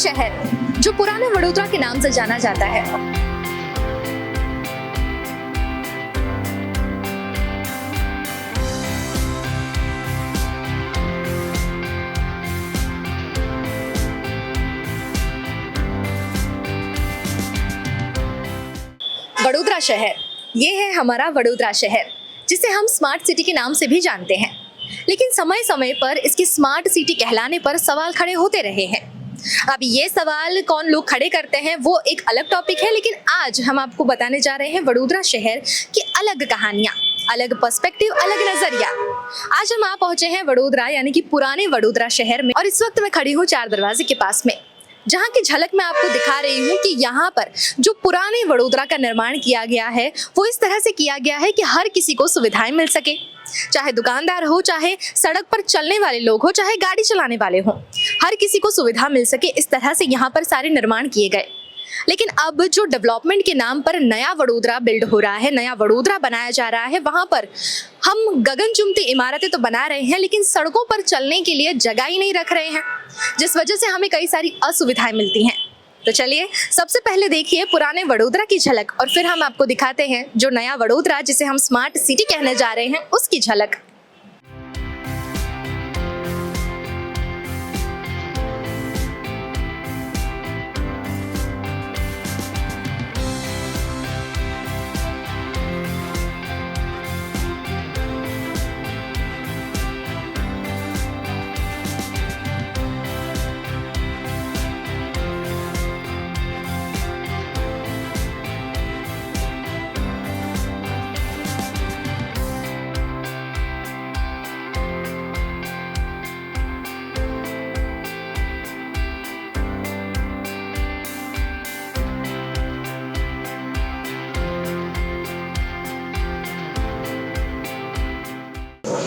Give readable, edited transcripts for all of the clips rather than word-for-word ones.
शहर जो पुराने वडोदरा के नाम से जाना जाता है। वडोदरा शहर, ये है हमारा वडोदरा शहर, जिसे हम स्मार्ट सिटी के नाम से भी जानते हैं। लेकिन समय समय पर इसकी स्मार्ट सिटी कहलाने पर सवाल खड़े होते रहे हैं। अब ये सवाल कौन लोग खड़े करते हैं वो एक अलग टॉपिक है, लेकिन आज हम आपको बताने जा रहे हैं वडोदरा शहर की अलग कहानियां, अलग पर्सपेक्टिव, अलग नजरिया। आज हम पहुंचे हैं वडोदरा यानी कि पुराने वडोदरा शहर में, और इस वक्त मैं खड़ी हूँ चार दरवाजे के पास में, जहाँ की झलक मैं आपको दिखा रही हूँ कि यहाँ पर जो पुराने वडोदरा का निर्माण किया गया है वो इस तरह से किया गया है कि हर किसी को सुविधाएं मिल सके, चाहे दुकानदार हो, चाहे सड़क पर चलने वाले लोग हो, चाहे गाड़ी चलाने वाले हो, हर किसी को सुविधा मिल सके। इस तरह से यहाँ पर सारे निर्माण किए गए। लेकिन अब जो डेवलपमेंट के नाम पर नया वडोदरा बिल्ड हो रहा है, नया वडोदरा बनाया जा रहा है, वहां पर हम गगनचुंबी इमारतें तो बना रहे हैं, लेकिन सड़कों पर चलने के लिए जगह ही नहीं रख रहे हैं, जिस वजह से हमें कई सारी असुविधाएं मिलती हैं। तो चलिए सबसे पहले देखिए पुराने वडोदरा की झलक, और फिर हम आपको दिखाते हैं जो नया वडोदरा जिसे हम स्मार्ट सिटी कहने जा रहे हैं उसकी झलक।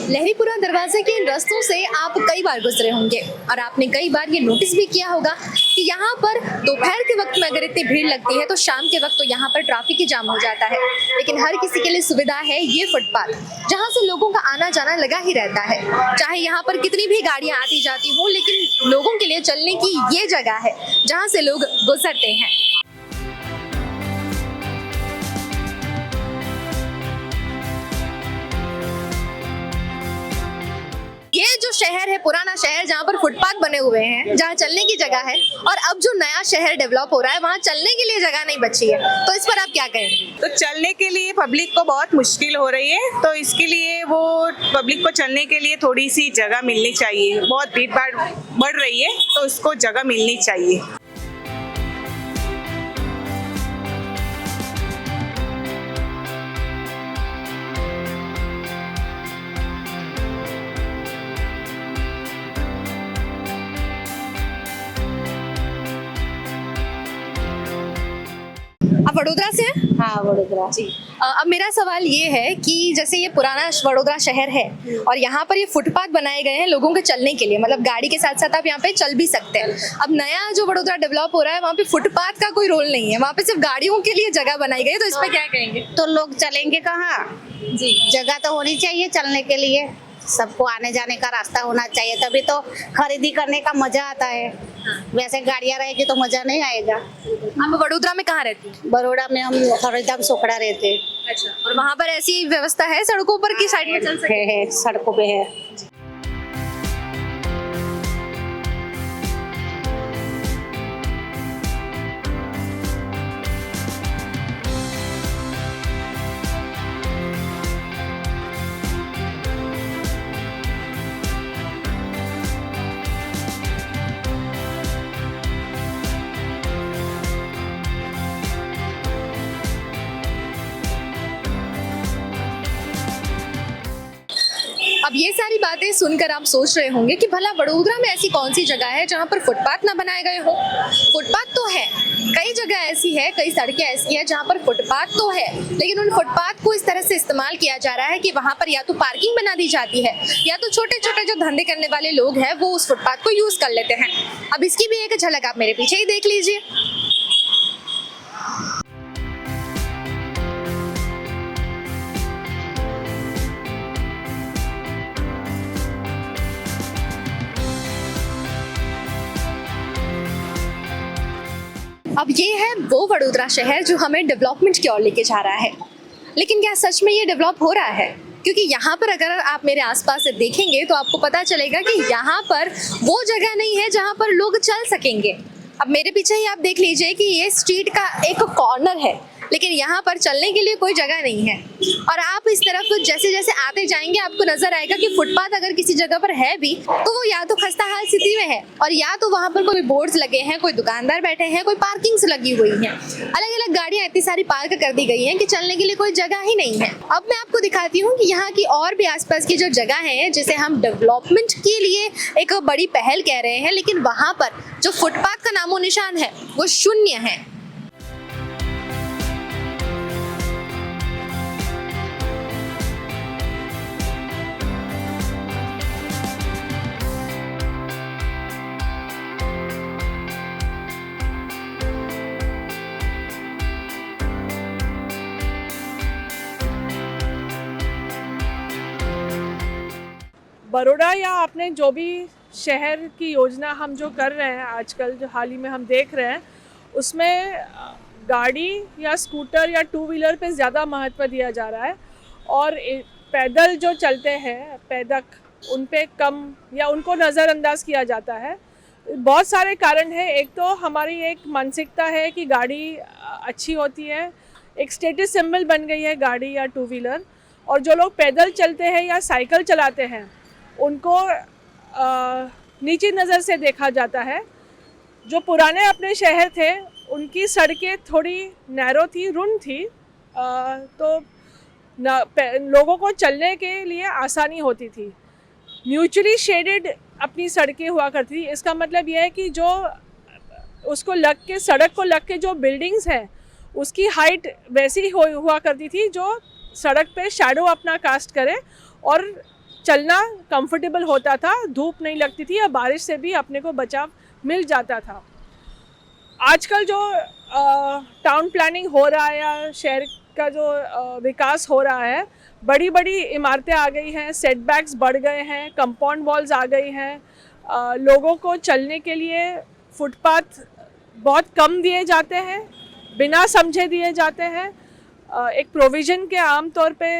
लहरीपुरा दरवाजे के इन रास्तों से आप कई बार गुजरे होंगे, और आपने कई बार ये नोटिस भी किया होगा कि यहाँ पर दोपहर के वक्त में अगर इतनी भीड़ लगती है तो शाम के वक्त तो यहाँ पर ट्रैफिक ही जाम हो जाता है। लेकिन हर किसी के लिए सुविधा है ये फुटपाथ, जहाँ से लोगों का आना जाना लगा ही रहता है। चाहे यहाँ पर कितनी भी गाड़ियाँ आती जाती हो, लेकिन लोगों के लिए चलने की ये जगह है जहाँ से लोग गुजरते हैं। ये जो शहर है, पुराना शहर, जहाँ पर फुटपाथ बने हुए हैं, जहाँ चलने की जगह है, और अब जो नया शहर डेवलप हो रहा है वहाँ चलने के लिए जगह नहीं बची है, तो इस पर आप क्या कहेंगे? तो चलने के लिए पब्लिक को बहुत मुश्किल हो रही है, तो इसके लिए वो पब्लिक को चलने के लिए थोड़ी सी जगह मिलनी चाहिए। बहुत भीड़ भाड़ बढ़ रही है तो उसको जगह मिलनी चाहिए। आप वडोदरा से हैं? हाँ, वडोदरा जी। अब मेरा सवाल ये है कि जैसे ये पुराना वडोदरा शहर है और यहाँ पर ये फुटपाथ बनाए गए हैं लोगों के चलने के लिए, मतलब गाड़ी के साथ साथ आप यहाँ पे चल भी सकते हैं। अब नया जो वडोदरा डेवलप हो रहा है वहाँ पे फुटपाथ का कोई रोल नहीं है, वहाँ पे सिर्फ गाड़ियों के लिए जगह बनाई गई है, तो इस पर क्या कहेंगे? तो लोग चलेंगे कहाँ? जी, जगह तो होनी चाहिए चलने के लिए, सबको आने जाने का रास्ता होना चाहिए, तभी तो खरीदी करने का मजा आता है। वैसे गाड़ियाँ रहेगी तो मजा नहीं आएगा। आप वडोदरा में कहाँ रहती हैं? बड़ौदा में हम हरदम सोकड़ा रहते हैं। अच्छा, और वहाँ पर ऐसी व्यवस्था है सड़कों पर की साइड में चल सकते हैं? है, सड़कों पे है। अब ये सारी बातें सुनकर आप सोच रहे होंगे कि भला वडोदरा में ऐसी कौन सी जगह है जहाँ पर फुटपाथ ना बनाए गए हो। फुटपाथ तो है, कई जगह ऐसी है, कई सड़कें ऐसी है जहाँ पर फुटपाथ तो है, लेकिन उन फुटपाथ को इस तरह से इस्तेमाल किया जा रहा है कि वहाँ पर या तो पार्किंग बना दी जाती है, या तो छोटे छोटे जो धंधे करने वाले लोग हैं वो उस फुटपाथ को यूज कर लेते हैं। अब इसकी भी एक झलक आप मेरे पीछे ही देख लीजिए। अब ये है वो वडोदरा शहर जो हमें डेवलपमेंट की ओर लेके जा रहा है, लेकिन क्या सच में ये डेवलप हो रहा है? क्योंकि यहाँ पर अगर आप मेरे आसपास से देखेंगे तो आपको पता चलेगा कि यहाँ पर वो जगह नहीं है जहाँ पर लोग चल सकेंगे। अब मेरे पीछे ही आप देख लीजिए कि ये स्ट्रीट का एक कॉर्नर है, लेकिन यहाँ पर चलने के लिए कोई जगह नहीं है। और आप इस तरफ जैसे जैसे आते जाएंगे आपको नजर आएगा कि फुटपाथ अगर किसी जगह पर है भी तो वो या तो खस्ता हाल स्थिति में है, और या तो वहाँ पर कोई बोर्ड्स लगे हैं, कोई दुकानदार बैठे हैं, कोई पार्किंग्स लगी हुई हैं, अलग अलग गाड़ियाँ इतनी सारी पार्क कर दी गई हैं कि चलने के लिए कोई जगह ही नहीं है। अब मैं आपको दिखाती हूँ कि यहाँ की और भी आसपास की जो जगह है जिसे हम डेवलपमेंट के लिए एक बड़ी पहल कह रहे हैं, लेकिन वहाँ पर जो फुटपाथ का नामो निशान है वो शून्य है। बड़ौदा या अपने जो भी शहर की योजना हम जो कर रहे हैं आजकल, जो हाल ही में हम देख रहे हैं, उसमें गाड़ी या स्कूटर या टू व्हीलर पे ज़्यादा महत्व दिया जा रहा है, और पैदल जो चलते हैं पैदक उन पे कम या उनको नज़रअंदाज किया जाता है। बहुत सारे कारण हैं। एक तो हमारी एक मानसिकता है कि गाड़ी अच्छी होती है, एक स्टेटस सिंबल बन गई है गाड़ी या टू व्हीलर, और जो लोग पैदल चलते हैं या साइकिल चलाते हैं उनको नीची नज़र से देखा जाता है। जो पुराने अपने शहर थे उनकी सड़कें थोड़ी नैरो थी, रुंड थी, तो लोगों को चलने के लिए आसानी होती थी। म्यूचुअली शेडेड अपनी सड़कें हुआ करती थी। इसका मतलब यह है कि जो उसको लग के सड़क को लग के जो बिल्डिंग्स हैं उसकी हाइट वैसी हुआ करती थी जो सड़क पे शैडो अपना कास्ट करे और चलना कंफर्टेबल होता था, धूप नहीं लगती थी, या बारिश से भी अपने को बचाव मिल जाता था। आजकल जो टाउन प्लानिंग हो रहा है या शहर का जो विकास हो रहा है, बड़ी बड़ी इमारतें आ गई हैं, सेटबैक्स बढ़ गए हैं, कंपाउंड वॉल्स आ गई हैं, लोगों को चलने के लिए फुटपाथ बहुत कम दिए जाते हैं, बिना समझे दिए जाते हैं। एक प्रोविज़न के आम तौर पे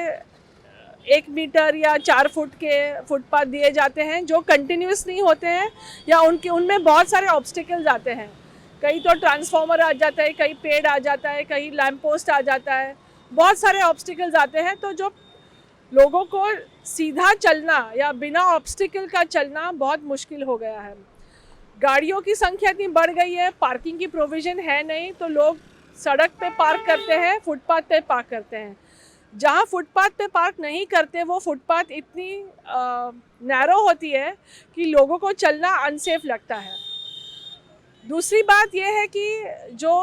1 मीटर या 4 फुट के फुटपाथ दिए जाते हैं जो कंटिन्यूस नहीं होते हैं, या उनमें बहुत सारे ऑब्स्टिकल्स आते हैं। कहीं तो ट्रांसफार्मर आ जाता है, कहीं पेड़ आ जाता है, कहीं लैंप पोस्ट आ जाता है, बहुत सारे ऑब्स्टिकल्स आते हैं। तो जो लोगों को सीधा चलना या बिना ऑब्स्टिकल का चलना बहुत मुश्किल हो गया है। गाड़ियों की संख्या इतनी बढ़ गई है, पार्किंग की प्रोविज़न है नहीं, तो लोग सड़क पे पार्क करते हैं, फुटपाथ पे पार्क करते हैं। जहाँ फुटपाथ पे पार्क नहीं करते वो फुटपाथ इतनी नैरो होती है कि लोगों को चलना अनसेफ लगता है। दूसरी बात यह है कि जो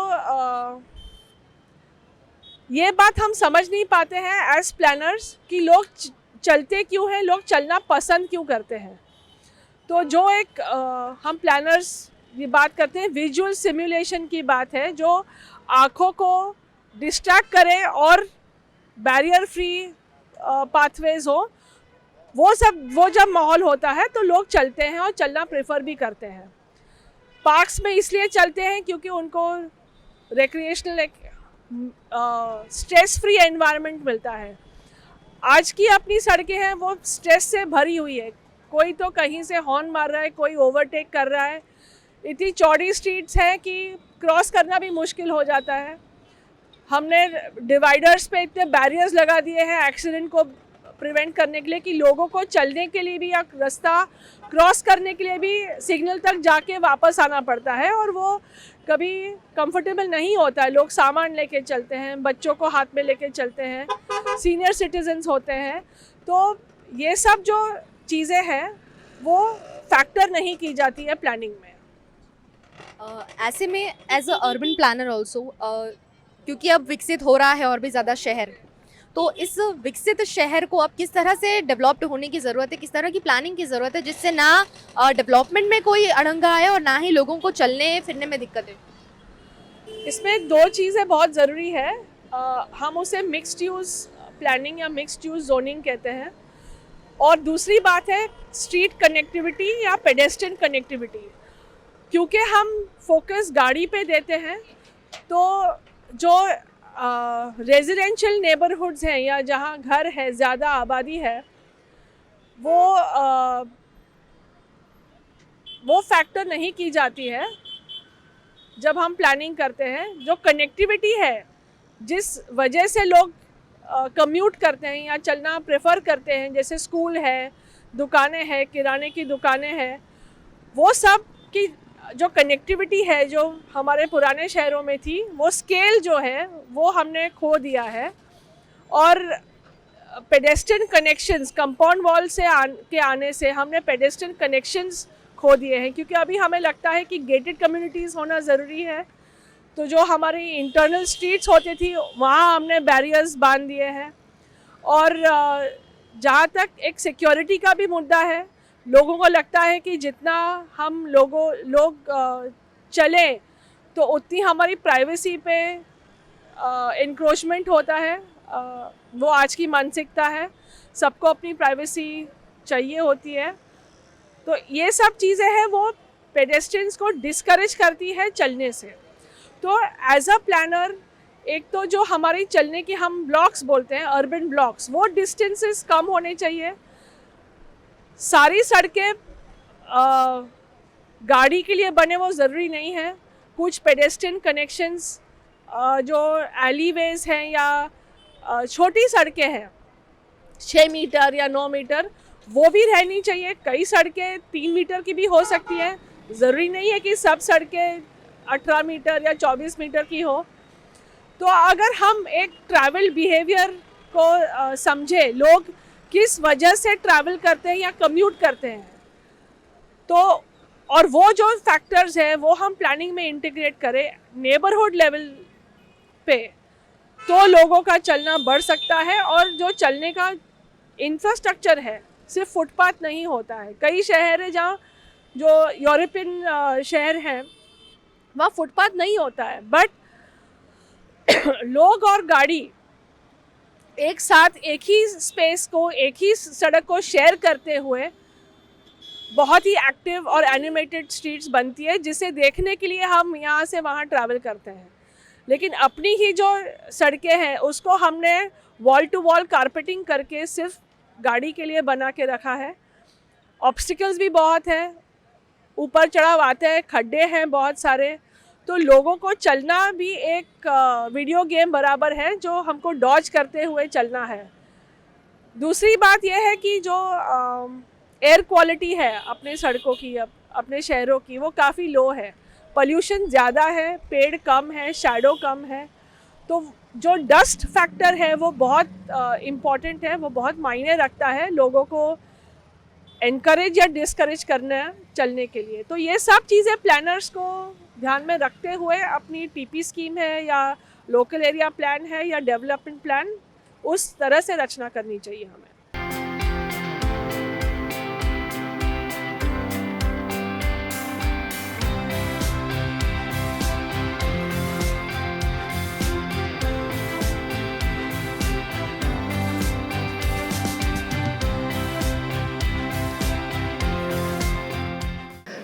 ये बात हम समझ नहीं पाते हैं एज प्लानर्स कि लोग चलते क्यों हैं, लोग चलना पसंद क्यों करते हैं। तो जो एक हम प्लानर्स ये बात करते हैं विजुअल सिमुलेशन की बात है, जो आँखों को डिस्ट्रैक्ट करे और बैरियर फ्री पाथवेज हो, वो जब माहौल होता है तो लोग चलते हैं और चलना प्रेफर भी करते हैं। पार्क्स में इसलिए चलते हैं क्योंकि उनको रिक्रिएशनल एक स्ट्रेस फ्री एनवायरनमेंट मिलता है। आज की अपनी सड़कें हैं वो स्ट्रेस से भरी हुई है, कोई तो कहीं से हॉर्न मार रहा है, कोई ओवरटेक कर रहा है, इतनी चौड़ी स्ट्रीट्स हैं कि क्रॉस करना भी मुश्किल हो जाता है। हमने डिवाइडर्स पे इतने बैरियर्स लगा दिए हैं एक्सीडेंट को प्रिवेंट करने के लिए कि लोगों को चलने के लिए भी या रास्ता क्रॉस करने के लिए भी सिग्नल तक जाके वापस आना पड़ता है, और वो कभी कंफर्टेबल नहीं होता है। लोग सामान लेके चलते हैं, बच्चों को हाथ में लेके चलते हैं, सीनियर सिटीजन्स होते हैं, तो ये सब जो चीज़ें हैं वो फैक्टर नहीं की जाती है प्लानिंग में। ऐसे में as a urban planner also, क्योंकि अब विकसित हो रहा है और भी ज़्यादा शहर, तो इस विकसित शहर को अब किस तरह से डेवलप्ड होने की ज़रूरत है, किस तरह की प्लानिंग की ज़रूरत है जिससे ना डेवलपमेंट में कोई अड़ंगा आए और ना ही लोगों को चलने फिरने में दिक्कत है? इसमें 2 चीज़ें बहुत ज़रूरी है। हम उसे मिक्स्ड यूज़ प्लानिंग या मिक्स्ड यूज़ जोनिंग कहते हैं, और दूसरी बात है स्ट्रीट कनेक्टिविटी या पेडेस्ट्रियन कनेक्टिविटी। क्योंकि हम फोकस गाड़ी पे देते हैं तो जो रेजिडेंशियल नेबरहुड्स हैं या जहाँ घर है, ज़्यादा आबादी है, वो फैक्टर नहीं की जाती है जब हम प्लानिंग करते हैं। जो कनेक्टिविटी है, जिस वजह से लोग कम्यूट करते हैं या चलना प्रेफर करते हैं, जैसे स्कूल है, दुकानें हैं, किराने की दुकानें हैं, वो सब की जो कनेक्टिविटी है जो हमारे पुराने शहरों में थी, वो स्केल जो है वो हमने खो दिया है। और पेडेस्ट्रियन कनेक्शंस, कंपाउंड वॉल से आने से हमने पेडेस्ट्रियन कनेक्शंस खो दिए हैं, क्योंकि अभी हमें लगता है कि गेटेड कम्युनिटीज़ होना ज़रूरी है। तो जो हमारी इंटरनल स्ट्रीट्स होती थी वहाँ हमने बैरियर्स बांध दिए हैं। और जहाँ तक एक सिक्योरिटी का भी मुद्दा है, लोगों को लगता है कि जितना हम लोग चलें तो उतनी हमारी प्राइवेसी पे इंक्रोचमेंट होता है। वो आज की मानसिकता है, सबको अपनी प्राइवेसी चाहिए होती है। तो ये सब चीज़ें हैं वो पेडेस्ट्रियंस को डिस्करेज करती है चलने से। तो एज अ प्लानर, एक तो जो हमारी चलने की हम ब्लॉक्स बोलते हैं, अर्बन ब्लॉक्स, वो डिस्टेंसेस कम होने चाहिए। सारी सड़कें गाड़ी के लिए बने वो ज़रूरी नहीं है। कुछ पेडेस्ट्रियन कनेक्शंस जो एलीवेज हैं या छोटी सड़कें हैं 6 मीटर या 9 मीटर, वो भी रहनी चाहिए। कई सड़कें 3 मीटर की भी हो सकती हैं, ज़रूरी नहीं है कि सब सड़कें 18 मीटर या 24 मीटर की हो। तो अगर हम एक ट्रैवल बिहेवियर को समझे, लोग किस वजह से ट्रैवल करते हैं या कम्यूट करते हैं, तो और वो जो फैक्टर्स हैं वो हम प्लानिंग में इंटीग्रेट करें नेबरहुड लेवल पे, तो लोगों का चलना बढ़ सकता है। और जो चलने का इंफ्रास्ट्रक्चर है, सिर्फ फुटपाथ नहीं होता है। कई शहर है जहाँ जो यूरोपियन शहर हैं वहाँ फुटपाथ नहीं होता है, बट लोग और गाड़ी एक साथ एक ही स्पेस को, एक ही सड़क को शेयर करते हुए बहुत ही एक्टिव और एनिमेटेड स्ट्रीट्स बनती है, जिसे देखने के लिए हम यहाँ से वहाँ ट्रैवल करते हैं। लेकिन अपनी ही जो सड़कें हैं उसको हमने वॉल टू वॉल कारपेटिंग करके सिर्फ गाड़ी के लिए बना के रखा है। ऑब्स्टिकल्स भी बहुत हैं, ऊपर चढ़ाव आते हैं, खड्डे हैं बहुत सारे। तो लोगों को चलना भी एक वीडियो गेम बराबर है जो हमको डॉज करते हुए चलना है। दूसरी बात यह है कि जो एयर क्वालिटी है अपने सड़कों की, अपने शहरों की, वो काफ़ी लो है। पोल्यूशन ज़्यादा है, पेड़ कम है, शैडो कम है। तो जो डस्ट फैक्टर है वो बहुत इम्पॉर्टेंट है, वो बहुत मायने रखता है लोगों को एनकरेज या डिस्करेज करना चलने के लिए। तो ये सब चीज़ें प्लानर्स को ध्यान में रखते हुए अपनी टीपी स्कीम है या लोकल एरिया प्लान है या डेवलपमेंट प्लान, उस तरह से रचना करनी चाहिए हमें।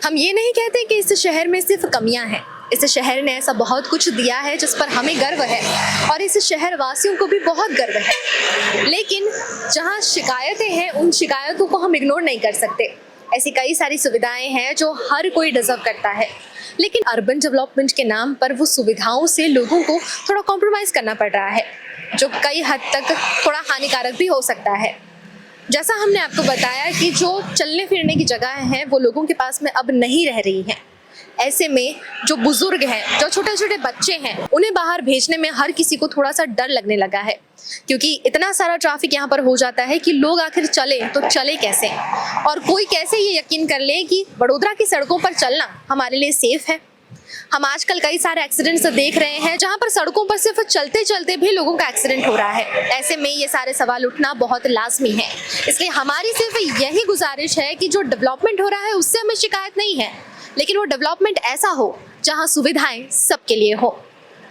हम ये नहीं कहते कि इस शहर में सिर्फ कमियां हैं। इस शहर ने ऐसा बहुत कुछ दिया है जिस पर हमें गर्व है और इस शहर वासियों को भी बहुत गर्व है। लेकिन जहां शिकायतें हैं, उन शिकायतों को हम इग्नोर नहीं कर सकते। ऐसी कई सारी सुविधाएं हैं जो हर कोई डिजर्व करता है, लेकिन अर्बन डेवलपमेंट के नाम पर वो सुविधाओं से लोगों को थोड़ा कॉम्प्रोमाइज़ करना पड़ रहा है, जो कई हद तक थोड़ा हानिकारक भी हो सकता है। जैसा हमने आपको बताया कि जो चलने फिरने की जगह हैं वो लोगों के पास में अब नहीं रह रही हैं। ऐसे में जो बुजुर्ग हैं, जो छोटे छोटे बच्चे हैं, उन्हें बाहर भेजने में हर किसी को थोड़ा सा डर लगने लगा है, क्योंकि इतना सारा ट्रैफिक यहाँ पर हो जाता है कि लोग आखिर चले तो चले कैसे, और कोई कैसे ये यकीन कर ले कि वडोदरा की सड़कों पर चलना हमारे लिए सेफ है। हम आजकल कई सारे एक्सीडेंट्स देख रहे हैं जहां पर सड़कों पर सिर्फ चलते चलते भी लोगों का एक्सीडेंट हो रहा है। ऐसे में ये सारे सवाल उठना बहुत लाजमी है। इसलिए हमारी सिर्फ यही गुजारिश है कि जो डेवलपमेंट हो रहा है उससे हमें शिकायत नहीं है, लेकिन वो डेवलपमेंट ऐसा हो जहां सुविधाएं सबके लिए हो।